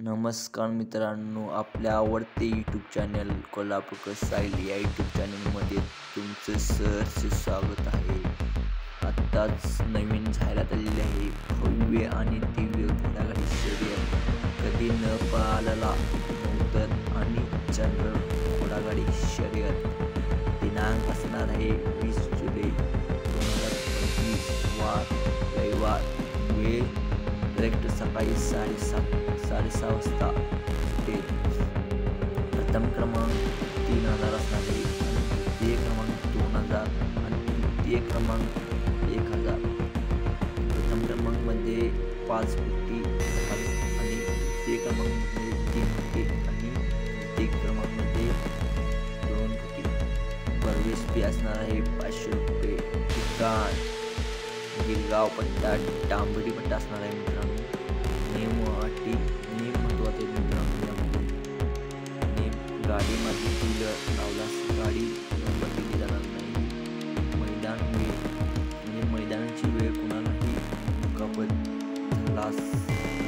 नमस्कार मित्रांनो, आपल्या आवडते यूट्यूब चॅनल कोल्हापूरकर स्टाईल या यूट्यूब चॅनलमध्ये तुमचं सहर्ष स्वागत आहे. आत्ताच नवीन जाहिरात आलेली आहे. भव्य आणि दिव्य घोडागाडी शर्यत, कधी न पाहिलेला नूतन आणि जनरल घोडागाडी शर्यत. दिनांक असणार आहे 20 जुलै 2025 वार रविवार. वेळ डायरेक्ट सकाळी 6:30 वाजता. प्रथम क्रमांक 3000 असणार आहे, द्वितीय क्रमांक 2000 आणि तृतीय क्रमांक 1000. प्रथम क्रमांकमध्ये 5 कोटी आणि तृतीय क्रमांकमध्ये 3 कोटी आणि तृतीय क्रमांकमध्ये 2 कोटी. प्रवेश फी असणार आहे 500 रुपये. ठिकाण गिरगाव पट्टा डांबरी पट्टा असणार आहे मित्रांनो. नियम महत्वाचे मित्रांनो. गाडीमध्ये व्हीलर लावल्यास गाडी नंबर दिली जाणार नाही. मैदान वेळ म्हणजे मैदानाची वेळ कुणालाही दुखापत झाल्यास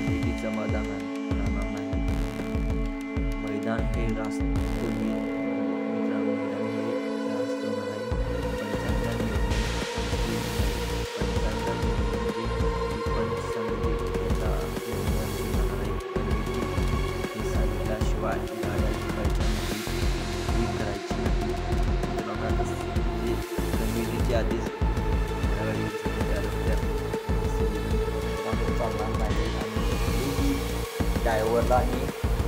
विधीचा मैदान राहणार नाही. मैदान हे रास्त मित्रांनो. मैदान हे रास्त होणार आहे. आधीच चालणार नाही आणि ड्रायव्हरलाही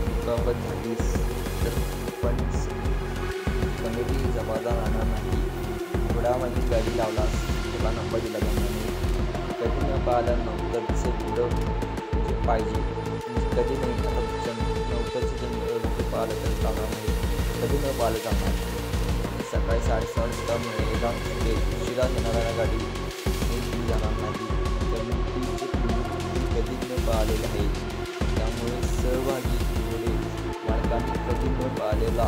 दुखापत झालीस तर पण कमिटी जबाबदार राहणार नाही. घोड्यामध्ये गाडी लावल्यास त्याला नंबर दिला जाणार नाही. कधी न पाहिलं नंतरचे पुढं पाहिजे, कधी नाही. आता नंतरचे पाहिलं तर चालणार नाही, कधी न पाहिलं चालणार. सकाळी 6:30 वाजता मैदान उशिरा येणाऱ्या गाडी दिली जाणार नाही. कमिटीचे कधी न पाहिलेले आहे, त्यामुळे सहभागी घोडे मालकांनी कधी न पाहिलेला